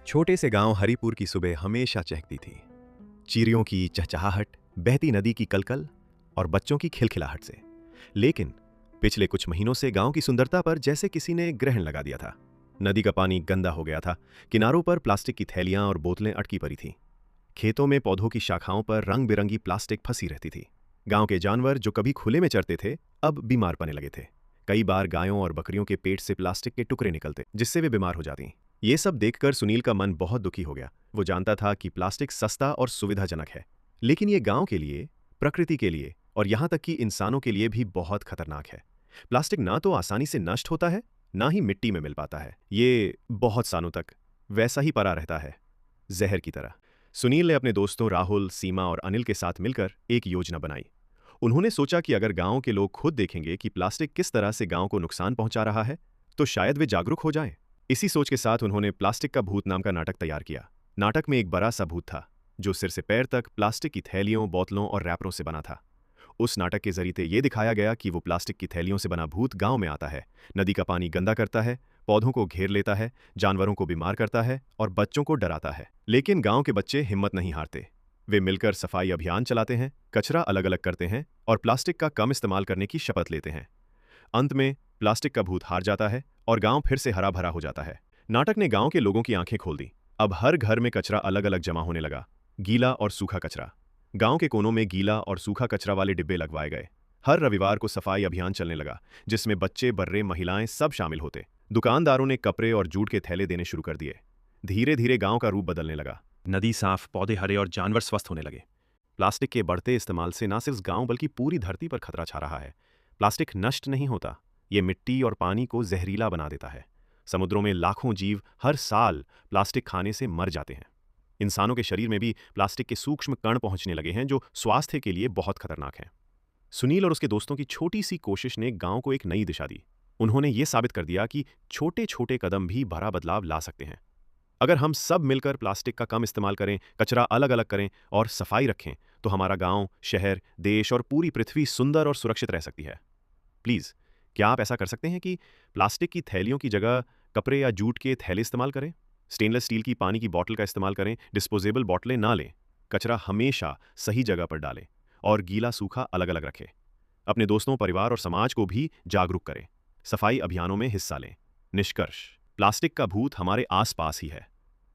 छोटे से गांव हरिपुर की सुबह हमेशा चहकती थी। चिड़ियों की चहचहाहट, बहती नदी की कलकल और बच्चों की खिलखिलाहट से। लेकिन पिछले कुछ महीनों से गांव की सुंदरता पर जैसे किसी ने ग्रहण लगा दिया था। नदी का पानी गंदा हो गया था। किनारों पर प्लास्टिक की थैलियां और बोतलें अटकी पड़ी थीं। खेतों में पौधों की शाखाओं पर रंग बिरंगी प्लास्टिक फंसी रहती थी। गांव के जानवर जो कभी खुले में चरते थे, अब बीमार पड़ने लगे थे। कई बार गायों और बकरियों के पेट से प्लास्टिक के टुकड़े निकलते, जिससे वे बीमार हो जाती। ये सब देखकर सुनील का मन बहुत दुखी हो गया। वो जानता था कि प्लास्टिक सस्ता और सुविधाजनक है, लेकिन ये गांव के लिए, प्रकृति के लिए और यहां तक कि इंसानों के लिए भी बहुत खतरनाक है। प्लास्टिक ना तो आसानी से नष्ट होता है, ना ही मिट्टी में मिल पाता है। ये बहुत सालों तक वैसा ही पड़ा रहता है, जहर की तरह। सुनील ने अपने दोस्तों राहुल, सीमा और अनिल के साथ मिलकर एक योजना बनाई। उन्होंने सोचा कि अगर गांव के लोग खुद देखेंगे कि प्लास्टिक किस तरह से गांव को नुकसान पहुंचा रहा है, तो शायद वे जागरूक हो जाएं। इसी सोच के साथ उन्होंने प्लास्टिक का भूत नाम का नाटक तैयार किया। नाटक में एक बड़ा सा भूत था, जो सिर से पैर तक प्लास्टिक की थैलियों, बोतलों और रैपरों से बना था। उस नाटक के जरिए ये दिखाया गया कि वो प्लास्टिक की थैलियों से बना भूत गांव में आता है, नदी का पानी गंदा करता है, पौधों को घेर लेता है, जानवरों को बीमार करता है और बच्चों को डराता है। लेकिन गांव के बच्चे हिम्मत नहीं हारते। वे मिलकर सफाई अभियान चलाते हैं, कचरा अलग अलग करते हैं और प्लास्टिक का कम इस्तेमाल करने की शपथ लेते हैं। अंत में प्लास्टिक का भूत हार जाता है और गांव फिर से हरा भरा हो जाता है। नाटक ने गांव के लोगों की आंखें खोल दी। अब हर घर में कचरा अलग अलग जमा होने लगा, गीला और सूखा कचरा। गांव के कोनों में गीला और सूखा कचरा वाले डिब्बे लगवाए गए। हर रविवार को सफाई अभियान चलने लगा, जिसमें बच्चे, बर्रे, महिलाएं सब शामिल होते। दुकानदारों ने कपड़े और जूट के थैले देने शुरू कर दिए। धीरे धीरे गांव का रूप बदलने लगा। नदी साफ, पौधे हरे और जानवर स्वस्थ होने लगे। प्लास्टिक के बढ़ते इस्तेमाल से न सिर्फ गांव बल्कि पूरी धरती पर खतरा छा रहा है। प्लास्टिक नष्ट नहीं होता, ये मिट्टी और पानी को जहरीला बना देता है। समुद्रों में लाखों जीव हर साल प्लास्टिक खाने से मर जाते हैं। इंसानों के शरीर में भी प्लास्टिक के सूक्ष्म कण पहुंचने लगे हैं, जो स्वास्थ्य के लिए बहुत खतरनाक हैं। सुनील और उसके दोस्तों की छोटी सी कोशिश ने गांव को एक नई दिशा दी। उन्होंने ये साबित कर दिया कि छोटे छोटे कदम भी बड़ा बदलाव ला सकते हैं। अगर हम सब मिलकर प्लास्टिक का कम इस्तेमाल करें, कचरा अलग अलग करें और सफाई रखें, तो हमारा गांव, शहर, देश और पूरी पृथ्वी सुंदर और सुरक्षित रह सकती है। प्लीज़, क्या आप ऐसा कर सकते हैं कि प्लास्टिक की थैलियों की जगह कपड़े या जूट के थैले इस्तेमाल करें? स्टेनलेस स्टील की पानी की बोतल का इस्तेमाल करें, डिस्पोजेबल बोतलें ना लें, कचरा हमेशा सही जगह पर डालें और गीला सूखा अलग अलग रखें। अपने दोस्तों, परिवार और समाज को भी जागरूक करें। सफाई अभियानों में हिस्सा लें। निष्कर्ष, प्लास्टिक का भूत हमारे आसपास ही है,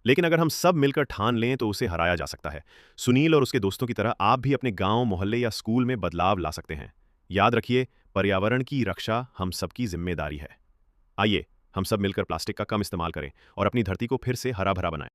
लेकिन अगर हम सब मिलकर ठान लें तो उसे हराया जा सकता है। सुनील और उसके दोस्तों की तरह आप भी अपने गांव, मोहल्ले या स्कूल में बदलाव ला सकते हैं। याद रखिए, पर्यावरण की रक्षा हम सबकी जिम्मेदारी है। आइए हम सब मिलकर प्लास्टिक का कम इस्तेमाल करें और अपनी धरती को फिर से हरा भरा बनाएं।